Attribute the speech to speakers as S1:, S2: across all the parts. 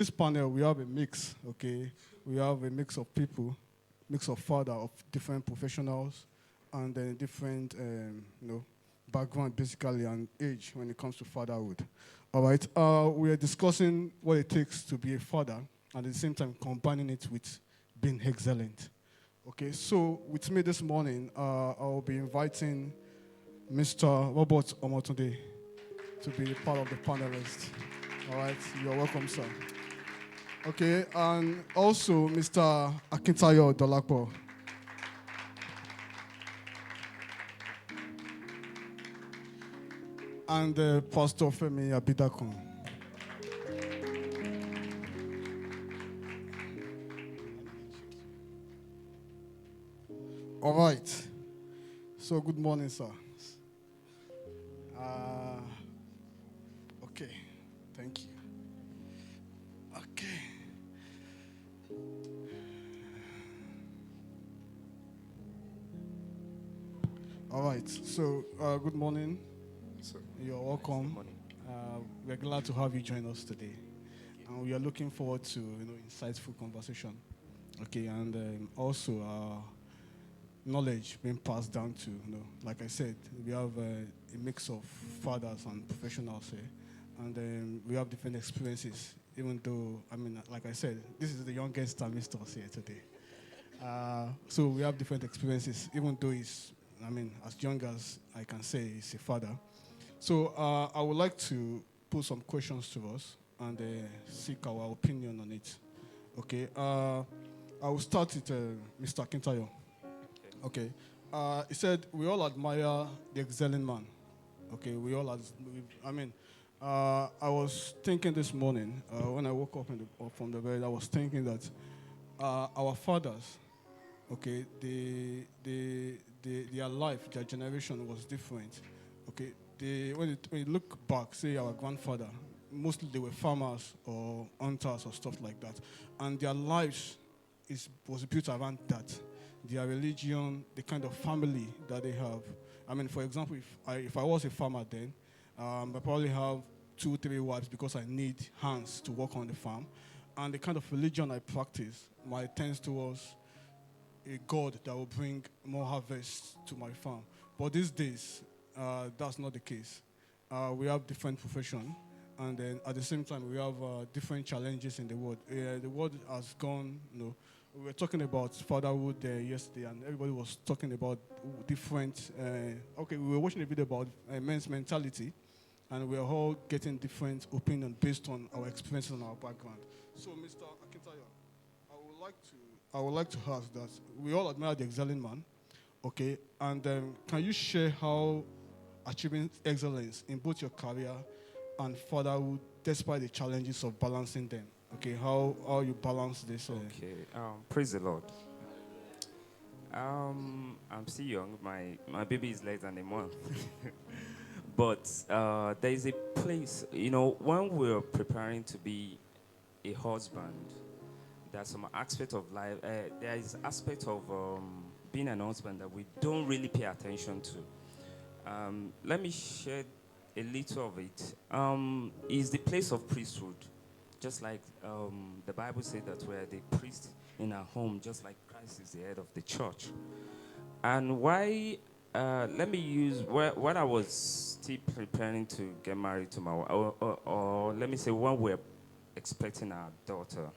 S1: this panel, we have a mix, okay? We have a mix of people, mix of father of different professionals, and then different, background basically and age when it comes to fatherhood. All right. We are discussing what it takes to be a father, and at the same time combining it with being excellent. Okay. So with me this morning, I'll be inviting Mr. Robert Omotunde to be part of the panelists. All right. You're welcome, sir. Okay. And also Mr. Akintayo Dolapo. And Pastor Femi Abidakun. All right. So good morning, sir. Okay. Thank you. Okay. All right. So good morning. You're welcome. We're glad to have you join us today, and we are looking forward to insightful conversation. Okay, and also knowledge being passed down to like I said, we have a mix of fathers and professionals here, and we have different experiences. Even though like I said, this is the youngest Tamistos here today, so we have different experiences. Even though he's as young as I can say, he's a father. So I would like to put some questions to us and seek our opinion on it. Okay. I will start with Mr. Kintayo. Okay. He said we all admire the excelling man. Okay. I was thinking this morning when I woke up from the bed. I was thinking that our fathers, okay, their life, their generation was different. Okay. When you look back, say our grandfather, mostly they were farmers or hunters or stuff like that, and their lives was built around that. Their religion, the kind of family that they have. For example, if I was a farmer then, I probably have 2-3 wives because I need hands to work on the farm, and the kind of religion I practice might tend towards a God that will bring more harvest to my farm. But these days, that's not the case. We have different professions, and then at the same time, we have different challenges in the world. The world has gone, we were talking about fatherhood yesterday, and everybody was talking about different. We were watching a video about men's mentality, and we are all getting different opinions based on our experiences and our background. So, Mr. Akintayo, I would like to ask that we all admire the excelling man, okay? And can you share how achieving excellence in both your career and fatherhood, despite the challenges of balancing them? Okay, how you balance this?
S2: Okay, praise the Lord. I'm still young. My baby is less than a month. But there is a place, when we're preparing to be a husband, there's some aspect of life, there is aspect of being an husband that we don't really pay attention to. Let me share a little of it. Is the place of priesthood. Just like the Bible says that we're the priest in our home, just like Christ is the head of the church. And why, let me use, when I was still preparing to get married to my wife, or let me say when we're expecting our daughter,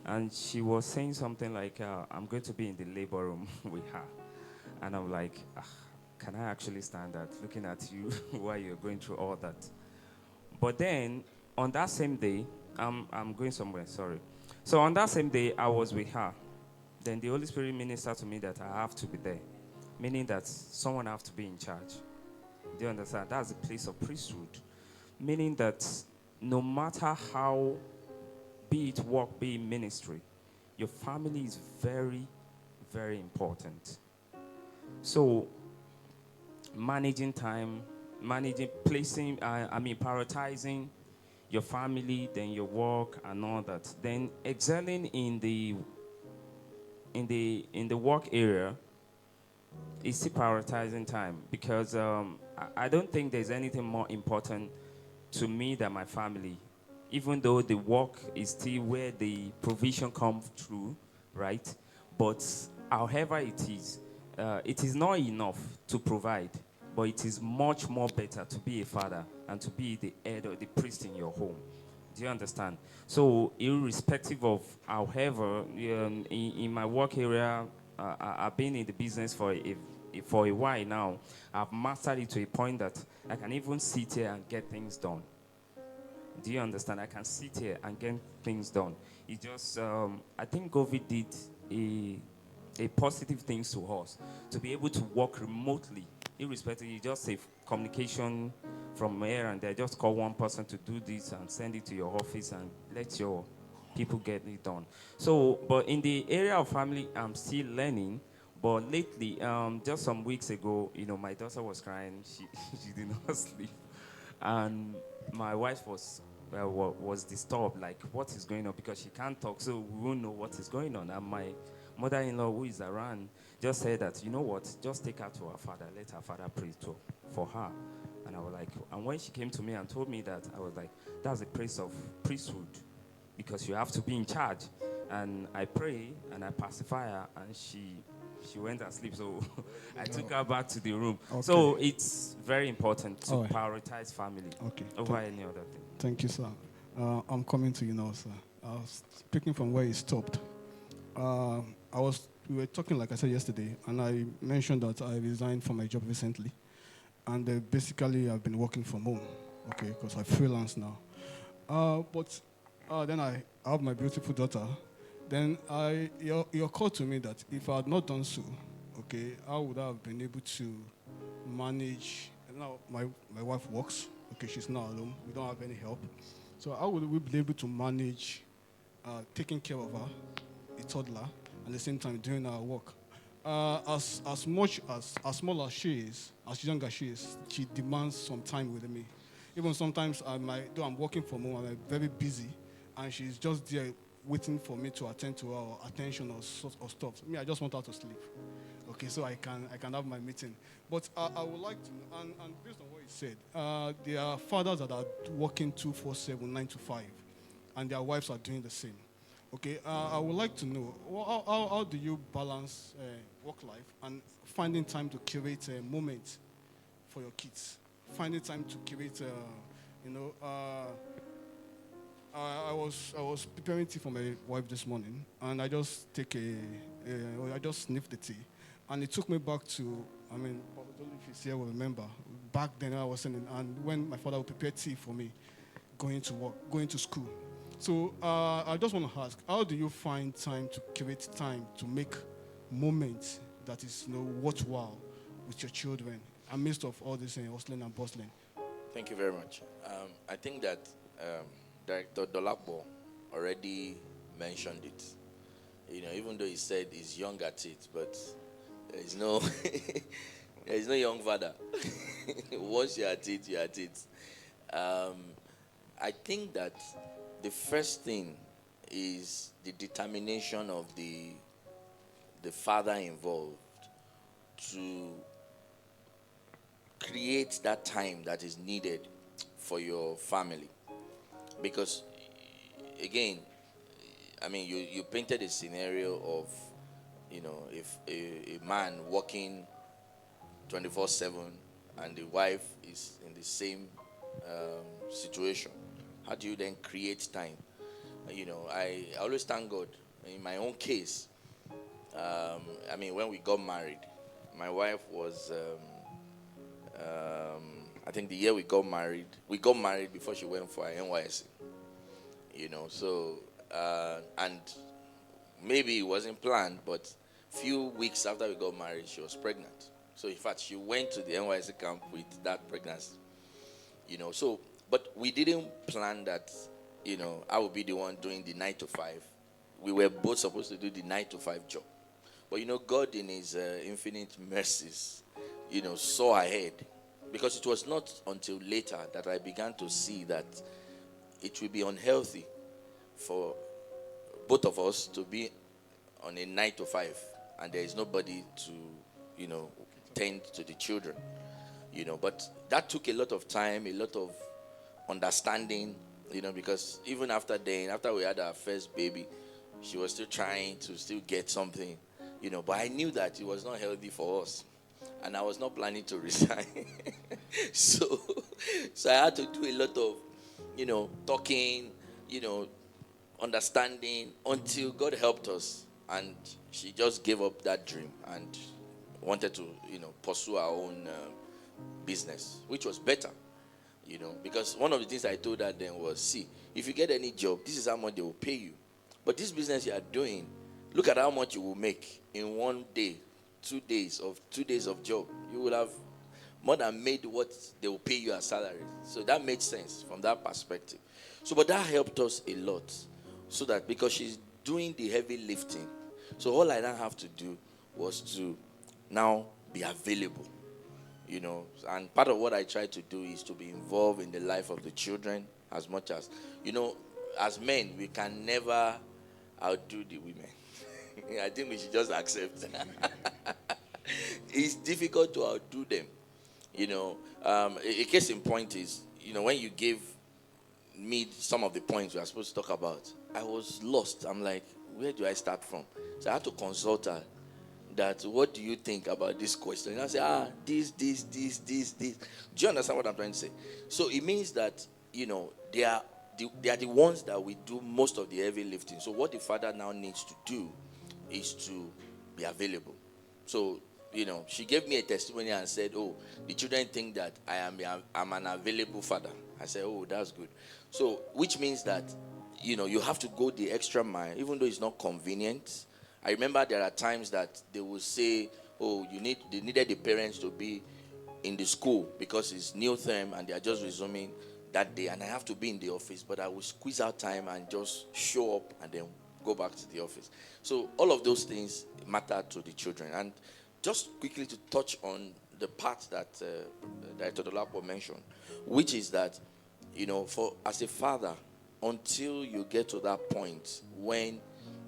S2: and she was saying something like, I'm going to be in the labor room with her. And I'm like, can I actually stand that, looking at you while you're going through all that? But then, on that same day, I'm going somewhere, sorry. So on that same day, I was with her. Then the Holy Spirit ministered to me that I have to be there, meaning that someone has to be in charge. Do you understand? That's the place of priesthood, meaning that no matter how, be it work, be it ministry, your family is very, very important. So managing time, prioritizing your family, then your work and all that. Then excelling in the work area is still prioritizing time, because I don't think there's anything more important to me than my family. even though the work is still where the provision comes through, right? But however it is not enough to provide, but it is much more better to be a father and to be the head or the priest in your home. Do you understand? So, irrespective of, however, in my work area, I've been in the business for a while now. I've mastered it to a point that I can even sit here and get things done. Do you understand? I can sit here and get things done. It just, I think COVID did a positive things to us to be able to work remotely, irrespective. You just say communication from here and there. Just call one person to do this and send it to your office and let your people get it done. So, but in the area of family, I'm still learning. But lately, just some weeks ago, my daughter was crying. She did not sleep, and my wife was disturbed, like, what is going on, because she can't talk, so we won't know what is going on. And my mother-in-law, who is around, just said that, you know what, just take her to her father, let her father pray for her. And I was like, and when she came to me and told me that, I was like, that's a place of priesthood, because you have to be in charge. And I pray and I pacify her, and she went asleep. So I took her back to the room.
S1: Okay.
S2: So it's very important to
S1: All right.
S2: prioritize family over any other thing.
S1: Thank you, sir. I'm coming to you now, sir. I was speaking from where you stopped. We were talking, like I said yesterday, and I mentioned that I resigned from my job recently. And basically, I've been working from home, okay, because I freelance now. But then I have my beautiful daughter. Then it occurred to me that if I had not done so, okay, I would have been able to manage. Now, my wife works, okay, she's not alone. We don't have any help. So how would we be able to manage taking care of her, a toddler, at the same time doing our work? As small as she is, as young as she is, she demands some time with me. Even sometimes, though I'm working from home, I'm very busy, and she's just there waiting for me to attend to her or attention or stuff. Me, I just want her to sleep, okay, so I can have my meeting. But I would like to, and based on what you said, there are fathers that are working 2-4-7, 9 to 5, and their wives are doing the same. Okay, I would like to know, how do you balance work life and finding time to curate a moment for your kids? Finding time to curate, I was preparing tea for my wife this morning, and I just I just sniffed the tea, and it took me back to, I mean, probably if he's here will remember, back then I was saying, and when my father would prepare tea for me, going to work, going to school. So I just want to ask, how do you find time to create time to make moments that is worthwhile with your children amidst of all this hustling and bustling?
S3: Thank you very much. I think that Director Dolapo already mentioned it. Even though he said he's young at it, but there is no there is no young father. Once you're at it, you're at it. I think that the first thing is the determination of the father involved to create that time that is needed for your family. Because, again, I mean, you painted a scenario of, if a man working 24/7 and the wife is in the same situation. How do you then create time? I always thank God. In my own case, I mean, when we got married, my wife was, I think the year we got married before she went for her NYSC. So, and maybe it wasn't planned, but few weeks after we got married, she was pregnant. So, in fact, she went to the NYSC camp with that pregnancy. So, but we didn't plan that, I would be the one doing the 9 to 5. We were both supposed to do the 9 to 5 job. But, God in his infinite mercies, saw ahead. Because it was not until later that I began to see that it will be unhealthy for both of us to be on a 9 to 5. And there is nobody to, tend to the children. But that took a lot of time, a lot of understanding, because even after then, after we had our first baby, she was still trying to still get something, but I knew that it was not healthy for us. And I was not planning to resign. so I had to do a lot of, talking, understanding until God helped us. And she just gave up that dream and wanted to, pursue our own business, which was better, because one of the things I told her then was, see, if you get any job, this is how much they will pay you. But this business you are doing, look at how much you will make in 1 day, 2 days of job. You will have more than made what they will pay you as salary. So that made sense from that perspective. So, but that helped us a lot. So that because she's doing the heavy lifting, so all I now have to do was to now be available. And part of what I try to do is to be involved in the life of the children as much as, as men, we can never outdo the women. I think we should just accept. It's difficult to outdo them. A case in point is, when you gave me some of the points we are supposed to talk about, I was lost. I'm like, where do I start from? So I had to consult her. That, what do you think about this question? And I say, this. Do you understand what I'm trying to say? So it means that, they are the ones that we do most of the heavy lifting. So what the father now needs to do is to be available. So, she gave me a testimony and said, the children think that I'm an available father. I said, that's good. So, which means that, you have to go the extra mile, even though it's not convenient. I remember there are times that they will say, they needed the parents to be in the school because it's new term and they are just resuming that day, and I have to be in the office, but I will squeeze out time and just show up and then go back to the office. So all of those things matter to the children. And just quickly to touch on the part that Dr. Dolapo mentioned, which is that, for as a father, until you get to that point when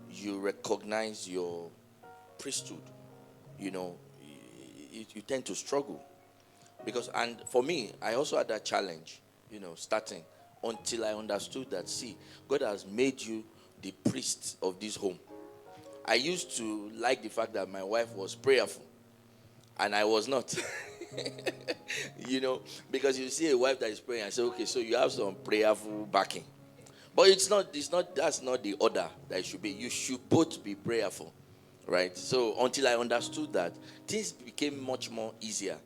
S3: you recognize your priesthood, you tend to struggle. Because, and for me, I also had that challenge, starting until I understood that, see, God has made you the priest of this home. I used to like the fact that my wife was prayerful, and I was not. Because you see a wife that is praying, I say, okay, so you have some prayerful backing. But that's not the order that it should be. You should both be prayerful, right? So until I understood that, things became much more easier.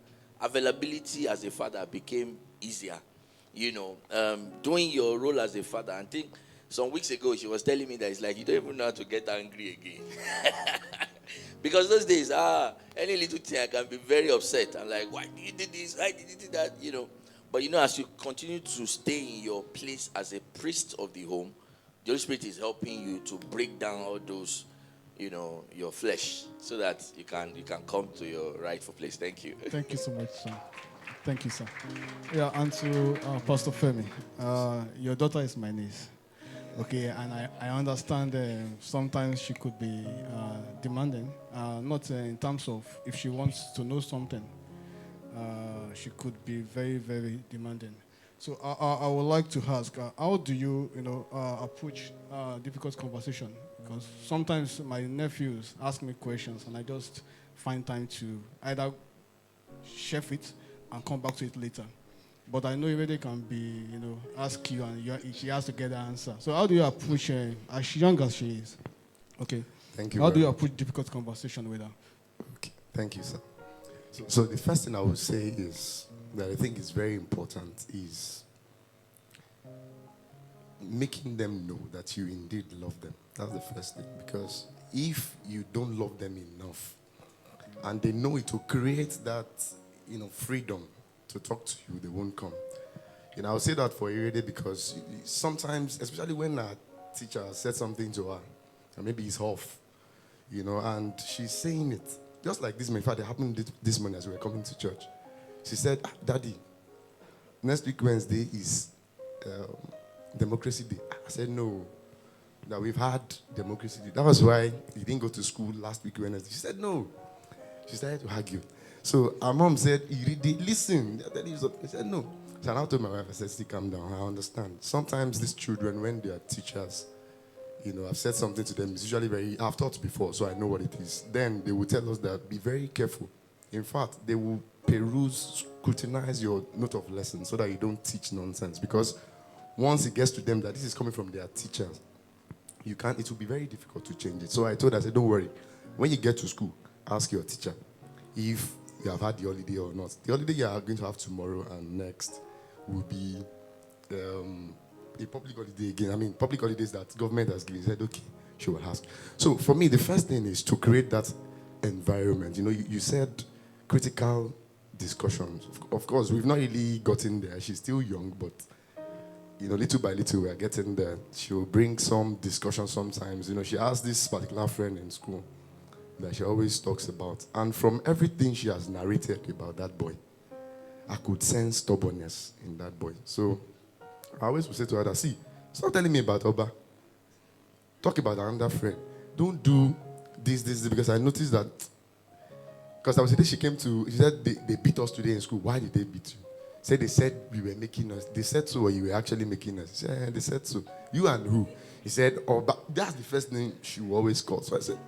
S3: Availability as a father became easier. Doing your role as a father. I think some weeks ago she was telling me that it's like you don't even know how to get angry again. Because those days, any little thing I can be very upset. I'm like, why did you do this? Why did you do that? But as you continue to stay in your place as a priest of the home, the Holy Spirit is helping you to break down all those, your flesh, so that you can come to your rightful place. Thank you.
S1: Thank you so much, sir. Thank you, sir. Yeah, and to Pastor Femi, your daughter is my niece. Okay, and I understand sometimes she could be demanding, not in terms of if she wants to know something. She could be very, very demanding. So I would like to ask, how do you, approach difficult conversation? Because sometimes my nephews ask me questions, and I just find time to either chef it and come back to it later. But I know everybody can be, ask you, and she has to get the answer. So how do you approach as young as she is? Okay.
S4: Thank you.
S1: How do you approach difficult conversation with her?
S4: Okay. Thank you, sir. So the first thing I would say is that I think is very important is making them know that you indeed love them. That's the first thing. Because if you don't love them enough, and they know it will create that, freedom to talk to you, they won't come. I'll say that for Irede because sometimes, especially when a teacher said something to her, and maybe it's off, and she's saying it. Just like this, in fact, it happened this morning as we were coming to church. She said, Daddy, next week Wednesday is Democracy Day. I said, no, that we've had Democracy Day. That was why you didn't go to school last week Wednesday. She said, no. She started to argue. So our mom said, listen. I said, no. So I now told my wife, I said, "See, calm down. I understand. Sometimes these children, when they are teachers, I've said something to them. It's usually I've taught before, so I know what it is. Then they will tell us that be very careful. In fact, they will scrutinize your note of lesson so that you don't teach nonsense. Because once it gets to them that this is coming from their teachers, it will be very difficult to change it. So I told her, I said, don't worry. When you get to school, ask your teacher if you have had the holiday or not. The holiday you are going to have tomorrow and next will be a public holiday again. I mean, public holidays that government has given. He said, okay, she will ask. So for me, the first thing is to create that environment. You said critical discussions. Of course, we've not really gotten there. She's still young, but little by little, we are getting there. She'll bring some discussion sometimes. She has this particular friend in school that she always talks about. And from everything she has narrated about that boy, I could sense stubbornness in that boy. So I always would say to her, see, stop telling me about Oba. Talk about another friend. Don't do this, because I noticed that. Because I was saying she said they beat us today in school. Why did they beat you? They said we were making us. They said so, or you were actually making us. He said, they said so. You and who? He said, Oba. That's the first name she will always call. So I said,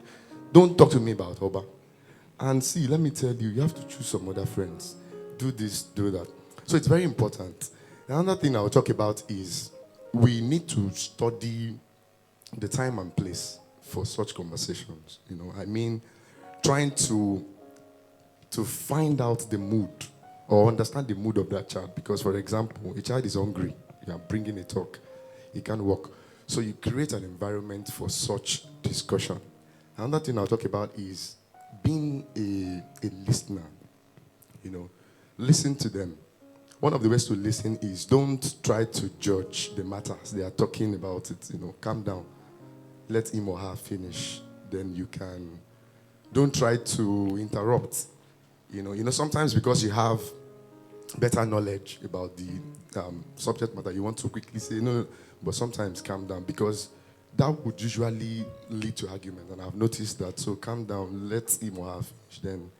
S4: don't talk to me about Oba. And see, let me tell you have to choose some other friends. Do this, do that. So it's very important. Another thing I'll talk about is we need to study the time and place for such conversations. I mean, trying to find out the mood or understand the mood of that child. Because, for example, a child is hungry. You are bringing a talk. He can't walk. So you create an environment for such discussion. Another thing I'll talk about is being a listener. Listen to them. One of the ways to listen is don't try to judge the matters. They are talking about it. Calm down. Let him or her finish. Then you can. Don't try to interrupt. Sometimes because you have better knowledge about the subject matter, you want to quickly say no. But sometimes calm down, because that would usually lead to argument. And I've noticed that. So calm down. Let him or her finish. Then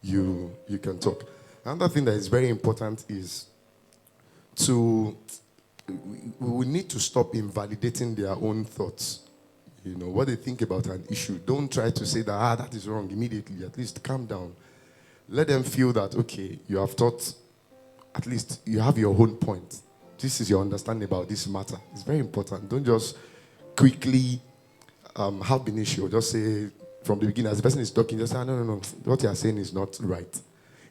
S4: you can talk. Another thing that is very important is we need to stop invalidating their own thoughts. What they think about an issue. Don't try to say that is wrong immediately. At least calm down. Let them feel that, okay, you have thought, at least you have your own point. This is your understanding about this matter. It's very important. Don't just quickly have an issue. Just say from the beginning, as the person is talking, just say, no, what you are saying is not right.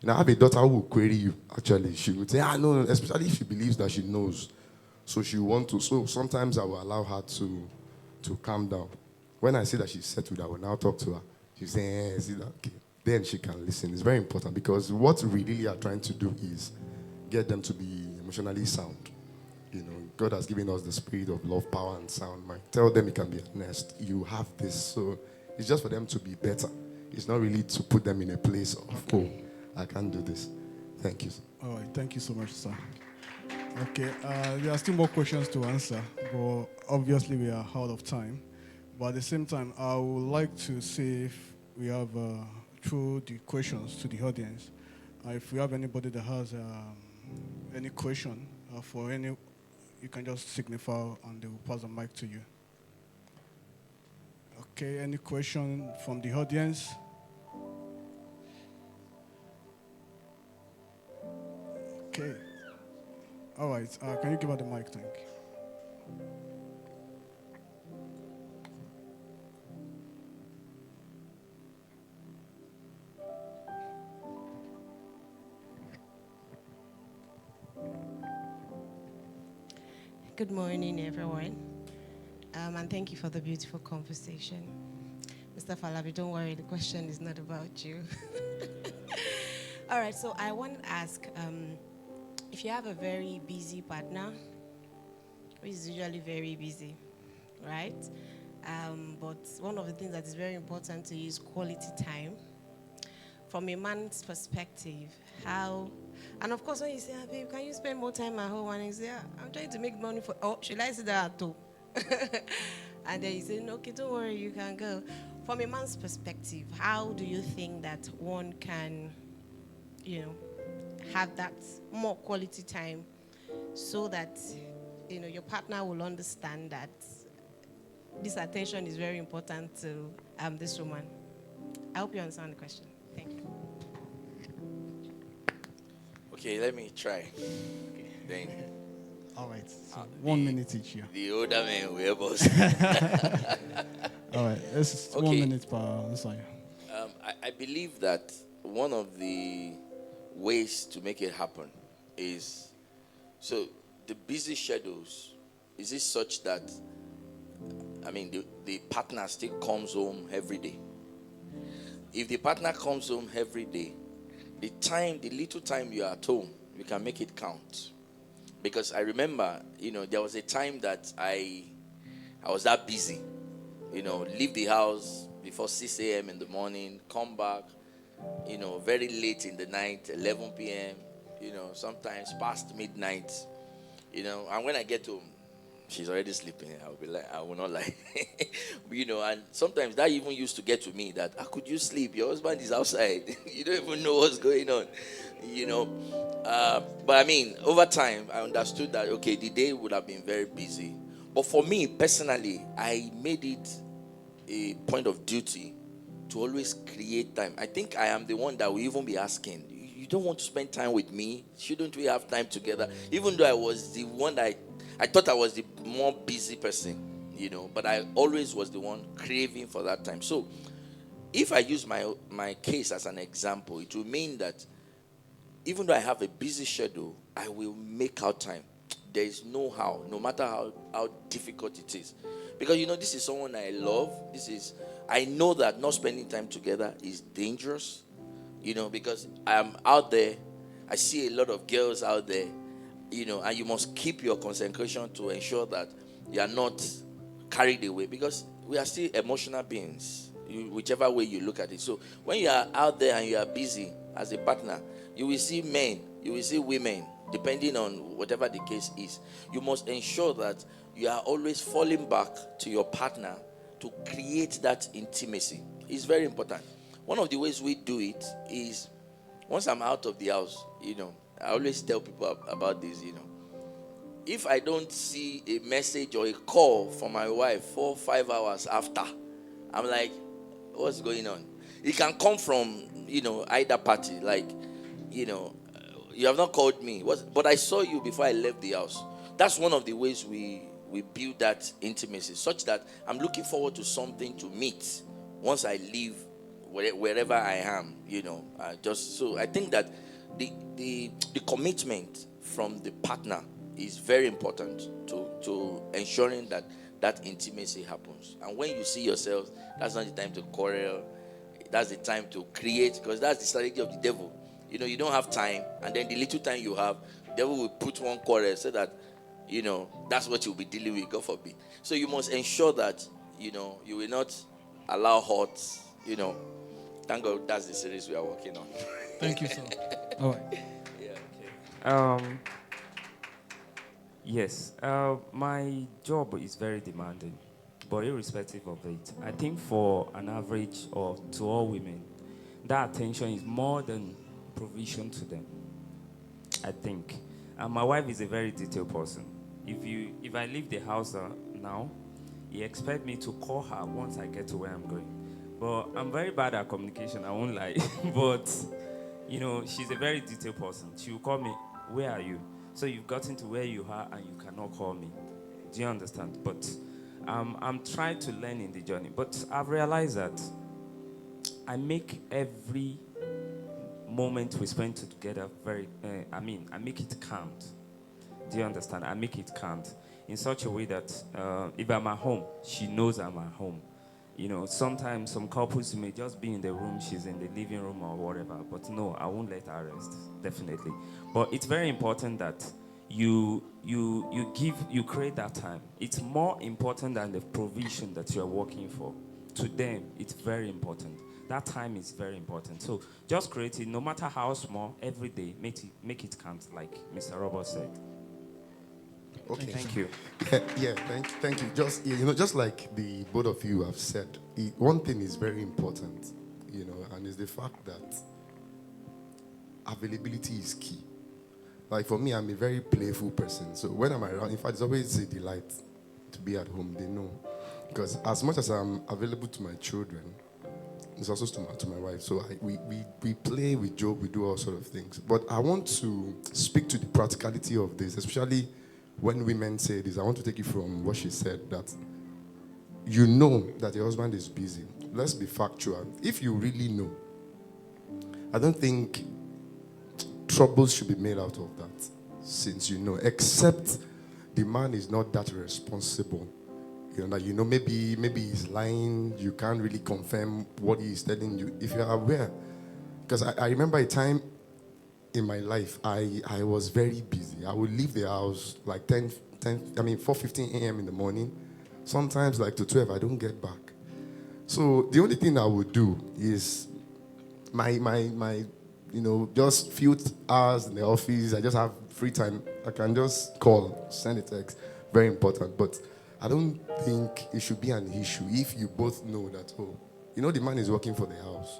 S4: I have a daughter who will query you, actually. She would say, no, especially if she believes that she knows. So she want to. So sometimes I will allow her to calm down. When I see that she's settled, I will now talk to her. She's saying, see that? Okay. Then she can listen. It's very important, because what we really are trying to do is get them to be emotionally sound. God has given us the spirit of love, power, and sound mind. Tell them it can be honest. You have this. So it's just for them to be better. It's not really to put them in a place of, I can't do this. Thank you.
S1: All right. Thank you so much, sir. Okay. There are still more questions to answer, but obviously we are out of time. But at the same time, I would like to see if we have, through the questions to the audience, if we have anybody that has any question for any, you can just signify and they will pass the mic to you. Okay. Any question from the audience? Okay. All right. Can you give her the mic? Thank you.
S5: Good morning, everyone. And thank you for the beautiful conversation. Mr. Falabi, don't worry, the question is not about you. All right, so I want to ask, if you have a very busy partner, who is usually very busy, right? But one of the things that is very important to you is quality time. From a man's perspective, how, and of course when you say, babe, can you spend more time at home? And you say, I'm trying to make money for, should I sit there at home? And then you say, no, okay, don't worry, you can go. From a man's perspective, how do you think that one can, have that more quality time so that, your partner will understand that this attention is very important to this woman? I hope you understand the question. Thank you.
S3: Okay, let me try. Okay, then
S1: All right. So 1 minute each here.
S3: the older man will help us.
S1: All right. This is 1
S3: Okay.
S1: minute per side.
S3: I believe that one of the ways to make it happen is, so the busy schedules, is it such that, the partner still comes home every day? If the partner comes home every day, the little time you are at home, you can make it count. Because I remember, there was a time that I was that busy. Leave the house before 6 a.m. in the morning, come back, very late in the night, 11 p.m., sometimes past midnight, and when I get home, she's already sleeping. I will not lie. And sometimes that even used to get to me that, how could you sleep? Your husband is outside. You don't even know what's going on, But over time, I understood that, okay, the day would have been very busy. But for me, personally, I made it a point of duty to always create time. I think I am the one that will even be asking, you don't want to spend time with me? Shouldn't we have time together? Even though I was the one that I thought I was the more busy person, but I always was the one craving for that time. So if I use my case as an example, it will mean that even though I have a busy schedule, I will make out time. There is no how, no matter how difficult it is. Because, this is someone I love. I know that not spending time together is dangerous, because I'm out there. I see a lot of girls out there, and you must keep your concentration to ensure that you are not carried away, because we are still emotional beings, whichever way you look at it. So when you are out there and you are busy as a partner, you will see men, you will see women, depending on whatever the case is. You must ensure that you are always falling back to your partner to create that intimacy. It's very important. One of the ways we do it is, once I'm out of the house, I always tell people about this, if I don't see a message or a call from my wife 4 or 5 hours after, I'm like, what's going on? It can come from, either party, like, you have not called me, but I saw you before I left the house. That's one of the ways we build that intimacy, such that I'm looking forward to something to meet once I leave wherever I am, So I think that the commitment from the partner is very important to ensuring that intimacy happens. And when you see yourself, that's not the time to quarrel. That's the time to create, because that's the strategy of the devil. You don't have time, and then the little time you have, the devil will put one quarrel so that, that's what you'll be dealing with, God forbid. So you must ensure that, you will not allow hurt, Thank God that's the series we are working on.
S1: Thank you, sir. All right.
S3: Yeah, okay.
S2: Yes, my job is very demanding, but irrespective of it, I think for an average or to all women, that attention is more than provision to them, I think. And my wife is a very detailed person. If I leave the house now, he expects me to call her once I get to where I'm going. But I'm very bad at communication, I won't lie. But, she's a very detailed person. She will call me, where are you? So you've gotten to where you are and you cannot call me. Do you understand? But I'm trying to learn in the journey. But I've realized that I make every moment we spend together I make it count. Do you understand? I make it count in such a way that if I'm at home, she knows I'm at home. Sometimes some couples may just be in the room, she's in the living room or whatever. But no, I won't let her rest, definitely. But it's very important that you create that time. It's more important than the provision that you're working for. To them, it's very important. That time is very important. So just create it, no matter how small, every day, make it count, like Mr. Robert said.
S4: Okay.
S2: Thank you.
S4: Thank you. Just like the both of you have said, one thing is very important, and it's the fact that availability is key. Like for me, I'm a very playful person. So when I'm around, in fact, it's always a delight to be at home. They know. Because as much as I'm available to my children, it's also to my wife. So we play, we joke, we do all sort of things. But I want to speak to the practicality of this, especially when women say this. I want to take it from what she said, that you know that your husband is busy. Let's be factual. If you really know, I don't think troubles should be made out of that, since you know, except the man is not that responsible. Maybe he's lying, you can't really confirm what he's telling you. If you're aware, because I remember a time in my life, I was very busy. I would leave the house like 4:15 a.m. in the morning. Sometimes like to 12, I don't get back. So the only thing I would do is my just few hours in the office, I just have free time. I can just call, send a text. Very important. But I don't think it should be an issue if you both know that, the man is working for the house.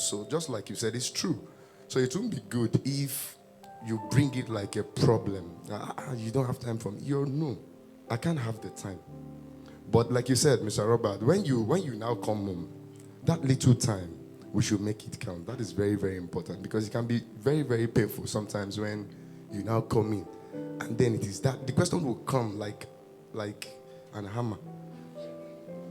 S4: So just like you said, it's true. So it won't be good if you bring it like a problem. You don't have time for me. No, I can't have the time. But like you said, Mr. Robert, when you now come home, that little time, we should make it count. That is very, very important, because it can be very, very painful sometimes when you now come in. And then it is that the question will come like an hammer.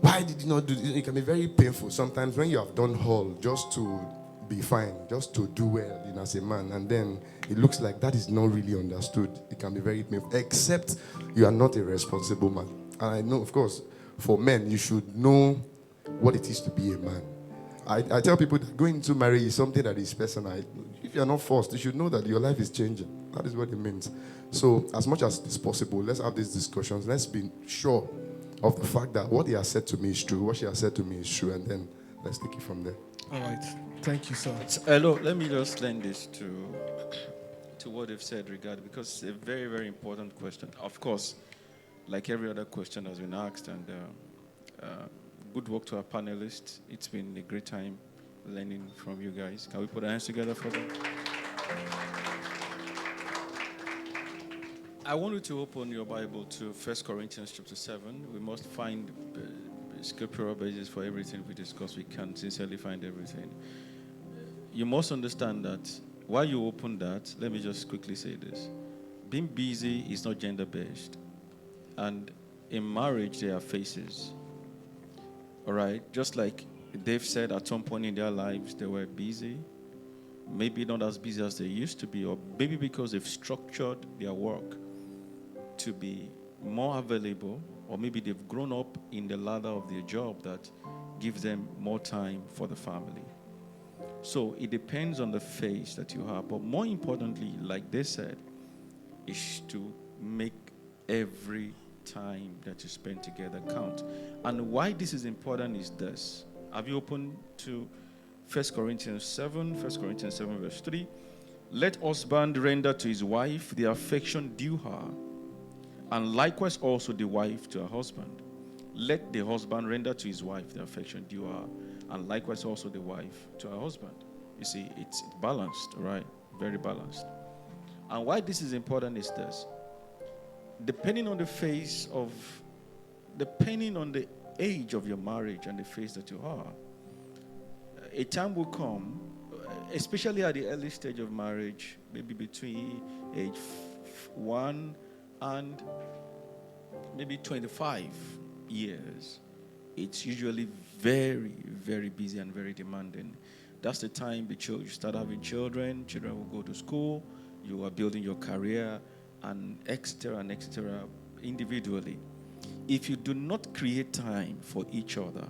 S4: Why did you not do this? It can be very painful sometimes when you have done all just to be fine, just to do well, as a man. And then it looks like that is not really understood. It can be very painful, except you are not a responsible man. And I know, of course, for men, you should know what it is to be a man. I tell people that going into marriage is something that is personal. If you're not forced, you should know that your life is changing. That is what it means. So, as much as it's possible, let's have these discussions. Let's be sure of the fact that what he has said to me is true, what she has said to me is true, and then let's take it from there.
S1: All right. Thank you, sir.
S6: Hello, let me just lend this to what they've said regarding, because it's a very, very important question. Of course, like every other question has been asked, and good work to our panelists. It's been a great time learning from you guys. Can we put our hands together for them? I want you to open your Bible to 1 Corinthians chapter 7. We must find a scriptural basis for everything we discuss. We can't sincerely find everything. You must understand that while you open that, let me just quickly say this. Being busy is not gender-based. And in marriage, there are phases. All right? Just like they've said at some point in their lives, they were busy. Maybe not as busy as they used to be, or maybe because they've structured their work to be more available, or maybe they've grown up in the ladder of their job that gives them more time for the family. So it depends on the phase that you have. But more importantly, like they said, is to make every time that you spend together count. And why this is important is this. Have you opened to 1 Corinthians 7, 1 Corinthians 7 verse 3? Let husband render to his wife the affection due her, and likewise also the wife to her husband. Let the husband render to his wife the affection due her, and likewise also the wife to her husband. You see, it's balanced, right? Very balanced. And why this is important is this. Depending on the age of your marriage and the phase that you are, a time will come, especially at the early stage of marriage, maybe between age 1 and maybe 25 years. It's usually very, very busy and very demanding. That's the time you start having children will go to school, you are building your career, and etc. individually. If you do not create time for each other,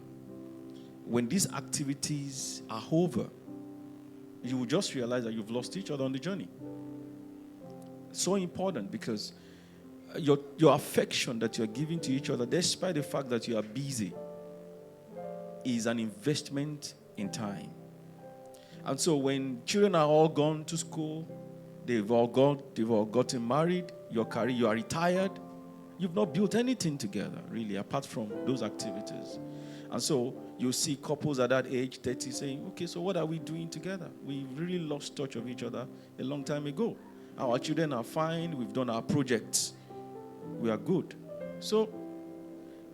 S6: when these activities are over, you will just realize that you've lost each other on the journey. So important, because your affection that you're giving to each other, despite the fact that you are busy, is an investment in time. And so when children are all gone to school, they've all gotten married, you are retired, you've not built anything together, really, apart from those activities. And so you see couples at that age, 30, saying, okay, so what are we doing together? We really lost touch of each other a long time ago. Our children are fine. We've done our projects. We are good. So,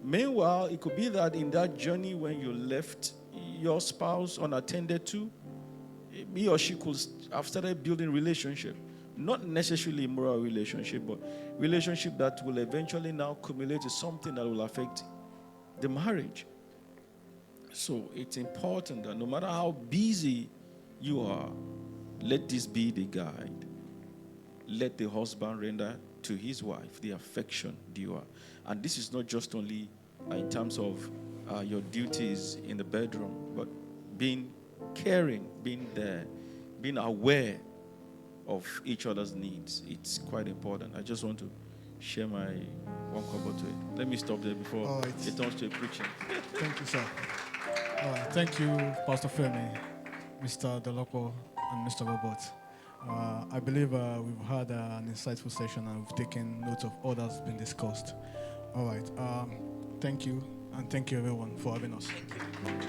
S6: meanwhile, it could be that in that journey when you left your spouse unattended to, he or she could have started building relationship. Not necessarily a moral relationship, but relationship that will eventually now accumulate to something that will affect the marriage. So it's important that no matter how busy you are, let this be the guide. Let the husband render to his wife the affection due. And this is not just only in terms of your duties in the bedroom, but being caring, being there, being aware of each other's needs. It's quite important. I just want to share my one couple to it. Let me stop there before it turns to a preaching.
S1: Thank you, sir. All right. Thank you, Pastor Femi, Mr. Deloko, and Mr. Robert. I believe we've had an insightful session and we've taken note of all that's been discussed. All right. Thank you, and thank you, everyone, for having us.
S3: Thank you.